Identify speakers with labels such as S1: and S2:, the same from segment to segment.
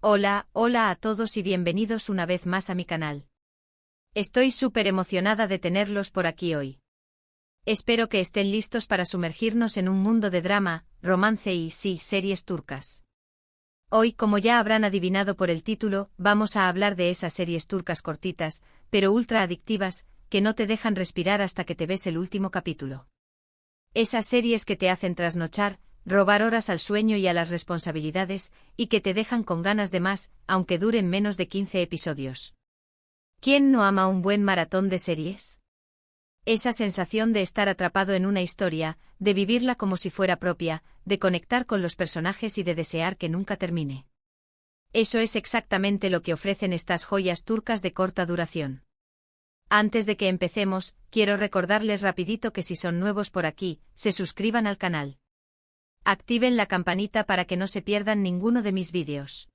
S1: Hola a todos y bienvenidos una vez más a mi canal. Estoy súper emocionada de tenerlos por aquí hoy. Espero que estén listos para sumergirnos en un mundo de drama, romance y, sí, series turcas. Hoy, como ya habrán adivinado por el título, vamos a hablar de esas series turcas cortitas, pero ultra adictivas, que no te dejan respirar hasta que te ves el último capítulo. Esas series que te hacen trasnochar, robar horas al sueño y a las responsabilidades, y que te dejan con ganas de más, aunque duren menos de 15 episodios. ¿Quién no ama un buen maratón de series? Esa sensación de estar atrapado en una historia, de vivirla como si fuera propia, de conectar con los personajes y de desear que nunca termine. Eso es exactamente lo que ofrecen estas joyas turcas de corta duración. Antes de que empecemos, quiero recordarles rapidito que si son nuevos por aquí, se suscriban al canal. Activen la campanita para que no se pierdan ninguno de mis vídeos.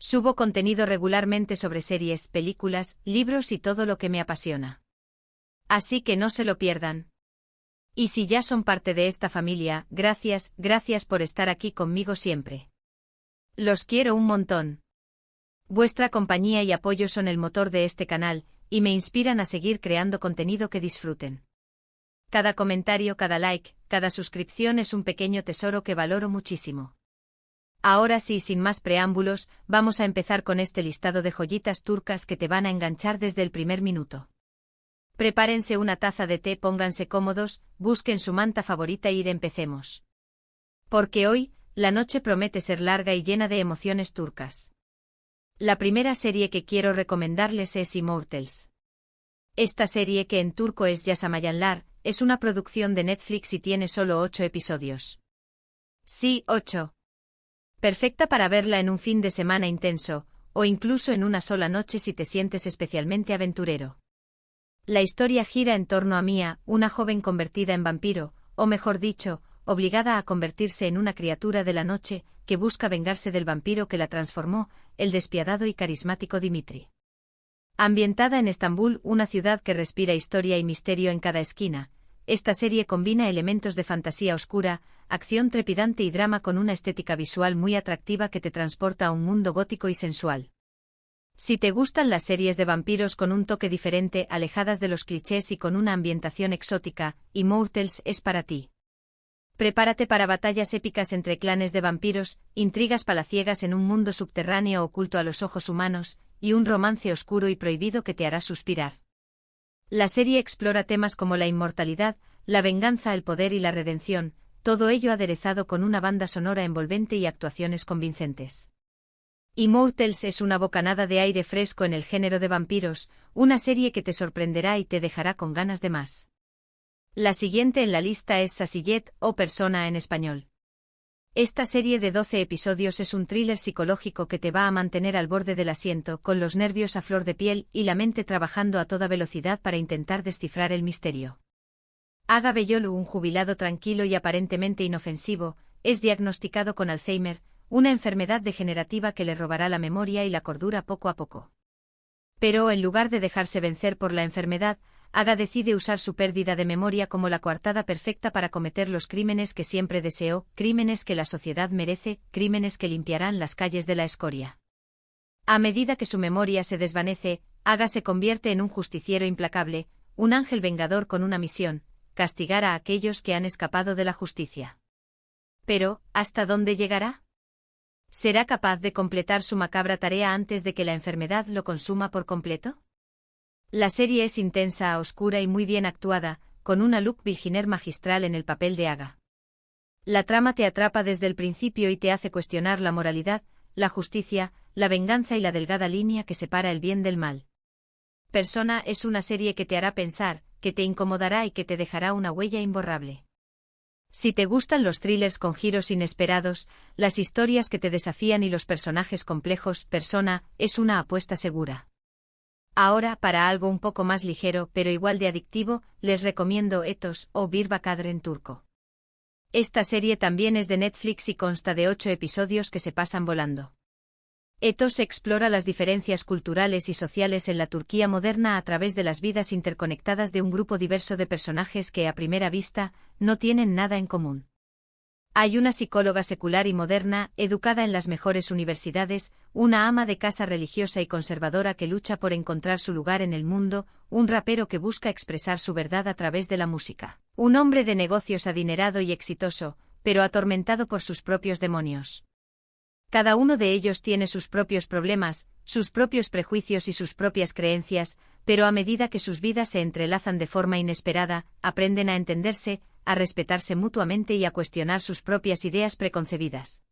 S1: Subo contenido regularmente sobre series, películas, libros y todo lo que me apasiona. Así que no se lo pierdan. Y si ya son parte de esta familia, gracias por estar aquí conmigo siempre. Los quiero un montón. Vuestra compañía y apoyo son el motor de este canal, y me inspiran a seguir creando contenido que disfruten. Cada comentario, cada like, cada suscripción es un pequeño tesoro que valoro muchísimo. Ahora sí, sin más preámbulos, vamos a empezar con este listado de joyitas turcas que te van a enganchar desde el primer minuto. Prepárense una taza de té, pónganse cómodos, busquen su manta favorita y empecemos. Porque hoy, la noche promete ser larga y llena de emociones turcas. La primera serie que quiero recomendarles es Immortals. Esta serie, que en turco es Yaşamayanlar, es una producción de Netflix y tiene solo 8 episodios. Sí, 8. Perfecta para verla en un fin de semana intenso, o incluso en una sola noche si te sientes especialmente aventurero. La historia gira en torno a Mia, una joven convertida en vampiro, o mejor dicho, obligada a convertirse en una criatura de la noche, que busca vengarse del vampiro que la transformó, el despiadado y carismático Dimitri. Ambientada en Estambul, una ciudad que respira historia y misterio en cada esquina, esta serie combina elementos de fantasía oscura, acción trepidante y drama con una estética visual muy atractiva que te transporta a un mundo gótico y sensual. Si te gustan las series de vampiros con un toque diferente, alejadas de los clichés y con una ambientación exótica, Immortals es para ti. Prepárate para batallas épicas entre clanes de vampiros, intrigas palaciegas en un mundo subterráneo oculto a los ojos humanos, y un romance oscuro y prohibido que te hará suspirar. La serie explora temas como la inmortalidad, la venganza, el poder y la redención, todo ello aderezado con una banda sonora envolvente y actuaciones convincentes. Immortals es una bocanada de aire fresco en el género de vampiros, una serie que te sorprenderá y te dejará con ganas de más. La siguiente en la lista es Sasiyet, o Persona en español. Esta serie de 12 episodios es un thriller psicológico que te va a mantener al borde del asiento, con los nervios a flor de piel y la mente trabajando a toda velocidad para intentar descifrar el misterio. Aga Beyolu, un jubilado tranquilo y aparentemente inofensivo, es diagnosticado con Alzheimer, una enfermedad degenerativa que le robará la memoria y la cordura poco a poco. Pero en lugar de dejarse vencer por la enfermedad, Aga decide usar su pérdida de memoria como la coartada perfecta para cometer los crímenes que siempre deseó, crímenes que la sociedad merece, crímenes que limpiarán las calles de la escoria. A medida que su memoria se desvanece, Aga se convierte en un justiciero implacable, un ángel vengador con una misión: castigar a aquellos que han escapado de la justicia. Pero, ¿hasta dónde llegará? ¿Será capaz de completar su macabra tarea antes de que la enfermedad lo consuma por completo? La serie es intensa, oscura y muy bien actuada, con una Luc Wilginer magistral en el papel de Aga. La trama te atrapa desde el principio y te hace cuestionar la moralidad, la justicia, la venganza y la delgada línea que separa el bien del mal. Persona es una serie que te hará pensar, que te incomodará y que te dejará una huella imborrable. Si te gustan los thrillers con giros inesperados, las historias que te desafían y los personajes complejos, Persona es una apuesta segura. Ahora, para algo un poco más ligero pero igual de adictivo, les recomiendo Etos, o Bir Bakadr en turco. Esta serie también es de Netflix y consta de 8 episodios que se pasan volando. Etos explora las diferencias culturales y sociales en la Turquía moderna a través de las vidas interconectadas de un grupo diverso de personajes que, a primera vista, no tienen nada en común. Hay una psicóloga secular y moderna, educada en las mejores universidades, una ama de casa religiosa y conservadora que lucha por encontrar su lugar en el mundo, un rapero que busca expresar su verdad a través de la música, un hombre de negocios adinerado y exitoso, pero atormentado por sus propios demonios. Cada uno de ellos tiene sus propios problemas, sus propios prejuicios y sus propias creencias, pero a medida que sus vidas se entrelazan de forma inesperada, aprenden a entenderse, a respetarse mutuamente y a cuestionar sus propias ideas preconcebidas.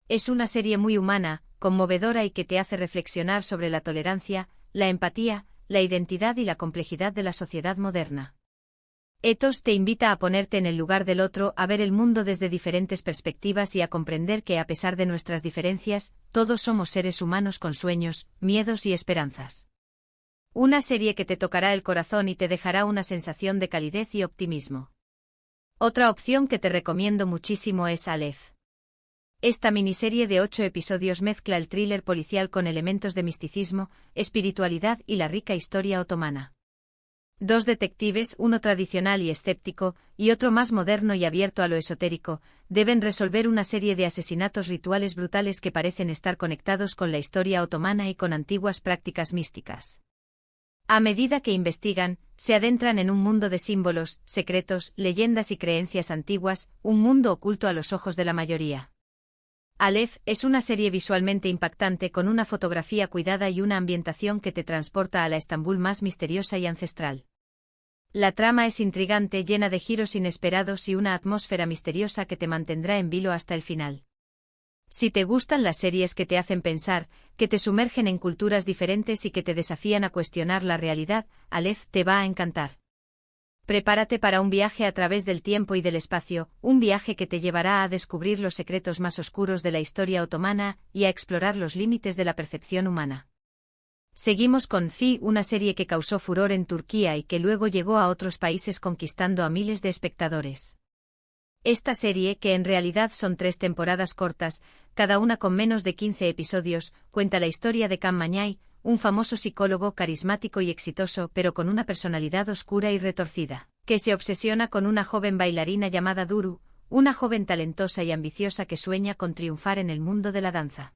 S1: Es una serie muy humana, conmovedora y que te hace reflexionar sobre la tolerancia, la empatía, la identidad y la complejidad de la sociedad moderna. Ethos te invita a ponerte en el lugar del otro, a ver el mundo desde diferentes perspectivas y a comprender que a pesar de nuestras diferencias, todos somos seres humanos con sueños, miedos y esperanzas. Una serie que te tocará el corazón y te dejará una sensación de calidez y optimismo. Otra opción que te recomiendo muchísimo es Aleph. Esta miniserie de 8 episodios mezcla el thriller policial con elementos de misticismo, espiritualidad y la rica historia otomana. Dos detectives, uno tradicional y escéptico, y otro más moderno y abierto a lo esotérico, deben resolver una serie de asesinatos rituales brutales que parecen estar conectados con la historia otomana y con antiguas prácticas místicas. A medida que investigan, se adentran en un mundo de símbolos, secretos, leyendas y creencias antiguas, un mundo oculto a los ojos de la mayoría. Aleph es una serie visualmente impactante con una fotografía cuidada y una ambientación que te transporta a la Estambul más misteriosa y ancestral. La trama es intrigante, llena de giros inesperados y una atmósfera misteriosa que te mantendrá en vilo hasta el final. Si te gustan las series que te hacen pensar, que te sumergen en culturas diferentes y que te desafían a cuestionar la realidad, Aleph te va a encantar. Prepárate para un viaje a través del tiempo y del espacio, un viaje que te llevará a descubrir los secretos más oscuros de la historia otomana y a explorar los límites de la percepción humana. Seguimos con Fi, una serie que causó furor en Turquía y que luego llegó a otros países conquistando a miles de espectadores. Esta serie, que en realidad son 3 temporadas cortas, cada una con menos de 15 episodios, cuenta la historia de Can Mañay, un famoso psicólogo carismático y exitoso pero con una personalidad oscura y retorcida, que se obsesiona con una joven bailarina llamada Duru, una joven talentosa y ambiciosa que sueña con triunfar en el mundo de la danza.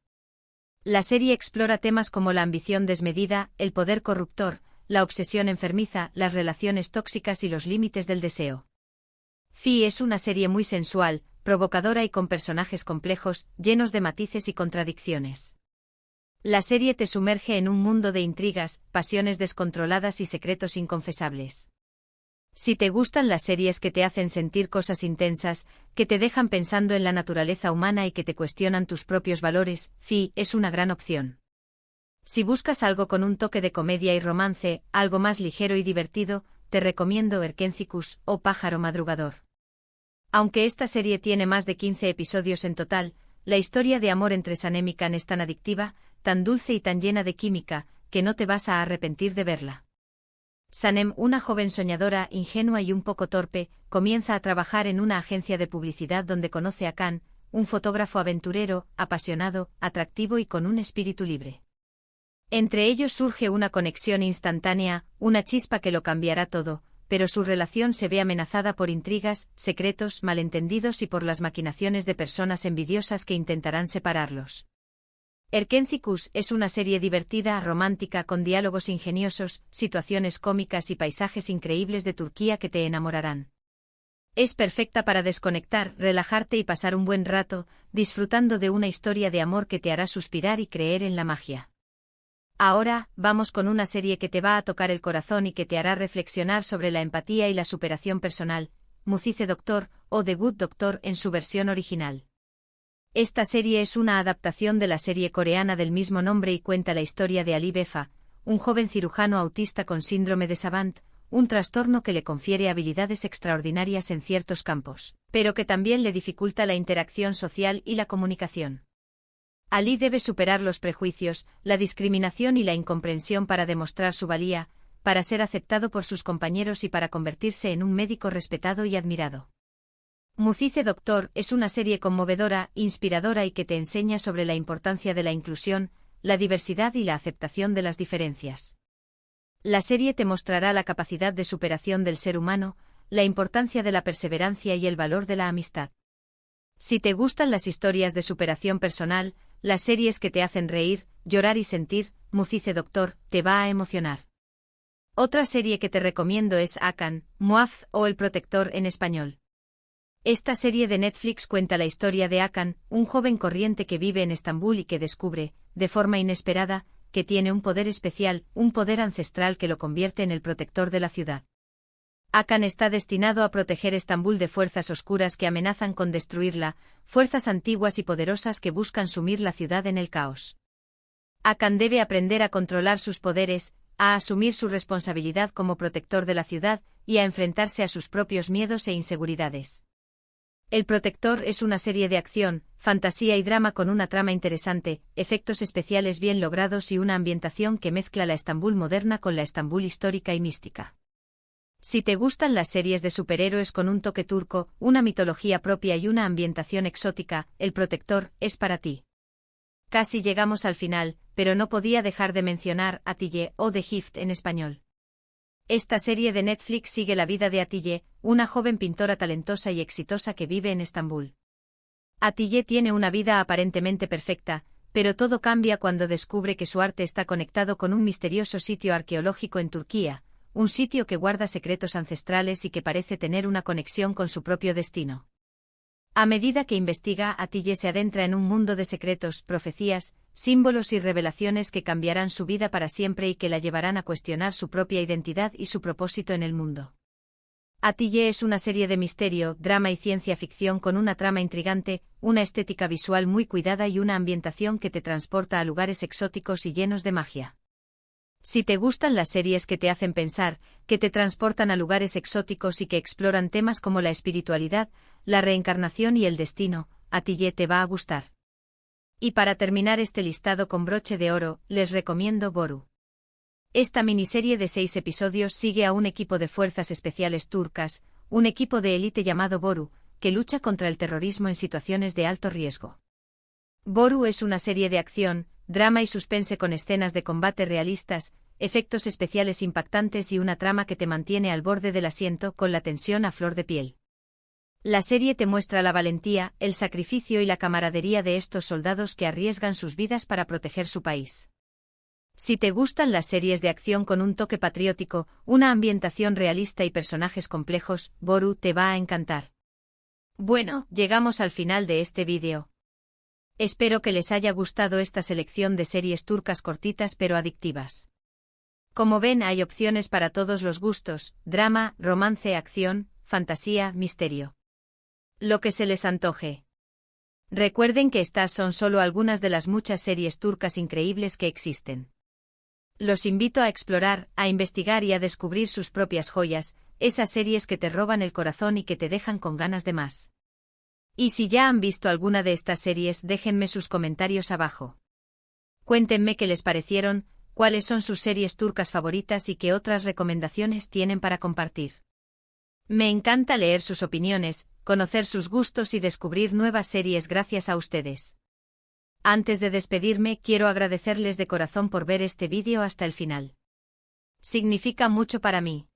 S1: La serie explora temas como la ambición desmedida, el poder corruptor, la obsesión enfermiza, las relaciones tóxicas y los límites del deseo. Fi es una serie muy sensual, provocadora y con personajes complejos, llenos de matices y contradicciones. La serie te sumerge en un mundo de intrigas, pasiones descontroladas y secretos inconfesables. Si te gustan las series que te hacen sentir cosas intensas, que te dejan pensando en la naturaleza humana y que te cuestionan tus propios valores, Fi es una gran opción. Si buscas algo con un toque de comedia y romance, algo más ligero y divertido, te recomiendo Erkencicus, o Pájaro Madrugador. Aunque esta serie tiene más de 15 episodios en total, la historia de amor entre Sanem y Can es tan adictiva, tan dulce y tan llena de química, que no te vas a arrepentir de verla. Sanem, una joven soñadora, ingenua y un poco torpe, comienza a trabajar en una agencia de publicidad donde conoce a Can, un fotógrafo aventurero, apasionado, atractivo y con un espíritu libre. Entre ellos surge una conexión instantánea, una chispa que lo cambiará todo, pero su relación se ve amenazada por intrigas, secretos, malentendidos y por las maquinaciones de personas envidiosas que intentarán separarlos. Erkencicus es una serie divertida, romántica, con diálogos ingeniosos, situaciones cómicas y paisajes increíbles de Turquía que te enamorarán. Es perfecta para desconectar, relajarte y pasar un buen rato, disfrutando de una historia de amor que te hará suspirar y creer en la magia. Ahora, vamos con una serie que te va a tocar el corazón y que te hará reflexionar sobre la empatía y la superación personal, Musice Doctor, o The Good Doctor en su versión original. Esta serie es una adaptación de la serie coreana del mismo nombre y cuenta la historia de Ali Befa, un joven cirujano autista con síndrome de Savant, un trastorno que le confiere habilidades extraordinarias en ciertos campos, pero que también le dificulta la interacción social y la comunicación. Ali debe superar los prejuicios, la discriminación y la incomprensión para demostrar su valía, para ser aceptado por sus compañeros y para convertirse en un médico respetado y admirado. Musice Doctor es una serie conmovedora, inspiradora y que te enseña sobre la importancia de la inclusión, la diversidad y la aceptación de las diferencias. La serie te mostrará la capacidad de superación del ser humano, la importancia de la perseverancia y el valor de la amistad. Si te gustan las historias de superación personal, las series que te hacen reír, llorar y sentir, Muzice Doctor, te va a emocionar. Otra serie que te recomiendo es Hakan, Muaf o El Protector en español. Esta serie de Netflix cuenta la historia de Hakan, un joven corriente que vive en Estambul y que descubre, de forma inesperada, que tiene un poder especial, un poder ancestral que lo convierte en el protector de la ciudad. Hakan está destinado a proteger Estambul de fuerzas oscuras que amenazan con destruirla, fuerzas antiguas y poderosas que buscan sumir la ciudad en el caos. Hakan debe aprender a controlar sus poderes, a asumir su responsabilidad como protector de la ciudad y a enfrentarse a sus propios miedos e inseguridades. El Protector es una serie de acción, fantasía y drama con una trama interesante, efectos especiales bien logrados y una ambientación que mezcla la Estambul moderna con la Estambul histórica y mística. Si te gustan las series de superhéroes con un toque turco, una mitología propia y una ambientación exótica, El Protector es para ti. Casi llegamos al final, pero no podía dejar de mencionar Atille o The Gift en español. Esta serie de Netflix sigue la vida de Atille, una joven pintora talentosa y exitosa que vive en Estambul. Atille tiene una vida aparentemente perfecta, pero todo cambia cuando descubre que su arte está conectado con un misterioso sitio arqueológico en Turquía, un sitio que guarda secretos ancestrales y que parece tener una conexión con su propio destino. A medida que investiga, Atille se adentra en un mundo de secretos, profecías, símbolos y revelaciones que cambiarán su vida para siempre y que la llevarán a cuestionar su propia identidad y su propósito en el mundo. Atille es una serie de misterio, drama y ciencia ficción con una trama intrigante, una estética visual muy cuidada y una ambientación que te transporta a lugares exóticos y llenos de magia. Si te gustan las series que te hacen pensar, que te transportan a lugares exóticos y que exploran temas como la espiritualidad, la reencarnación y el destino, Atille te va a gustar. Y para terminar este listado con broche de oro, les recomiendo Boru. Esta miniserie de 6 episodios sigue a un equipo de fuerzas especiales turcas, un equipo de élite llamado Boru, que lucha contra el terrorismo en situaciones de alto riesgo. Boru es una serie de acción, drama y suspense con escenas de combate realistas, efectos especiales impactantes y una trama que te mantiene al borde del asiento con la tensión a flor de piel. La serie te muestra la valentía, el sacrificio y la camaradería de estos soldados que arriesgan sus vidas para proteger su país. Si te gustan las series de acción con un toque patriótico, una ambientación realista y personajes complejos, Boru te va a encantar. Bueno, llegamos al final de este vídeo. Espero que les haya gustado esta selección de series turcas cortitas pero adictivas. Como ven, hay opciones para todos los gustos: drama, romance, acción, fantasía, misterio. Lo que se les antoje. Recuerden que estas son solo algunas de las muchas series turcas increíbles que existen. Los invito a explorar, a investigar y a descubrir sus propias joyas, esas series que te roban el corazón y que te dejan con ganas de más. Y si ya han visto alguna de estas series, déjenme sus comentarios abajo. Cuéntenme qué les parecieron, cuáles son sus series turcas favoritas y qué otras recomendaciones tienen para compartir. Me encanta leer sus opiniones, conocer sus gustos y descubrir nuevas series gracias a ustedes. Antes de despedirme, quiero agradecerles de corazón por ver este vídeo hasta el final. Significa mucho para mí.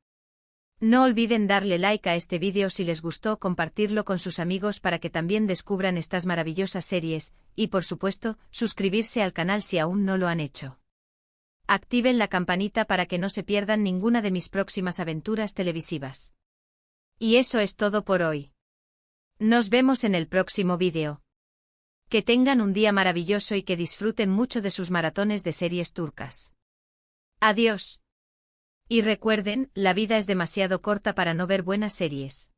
S1: No olviden darle like a este vídeo si les gustó, compartirlo con sus amigos para que también descubran estas maravillosas series, y por supuesto, suscribirse al canal si aún no lo han hecho. Activen la campanita para que no se pierdan ninguna de mis próximas aventuras televisivas. Y eso es todo por hoy. Nos vemos en el próximo vídeo. Que tengan un día maravilloso y que disfruten mucho de sus maratones de series turcas. Adiós. Y recuerden, la vida es demasiado corta para no ver buenas series.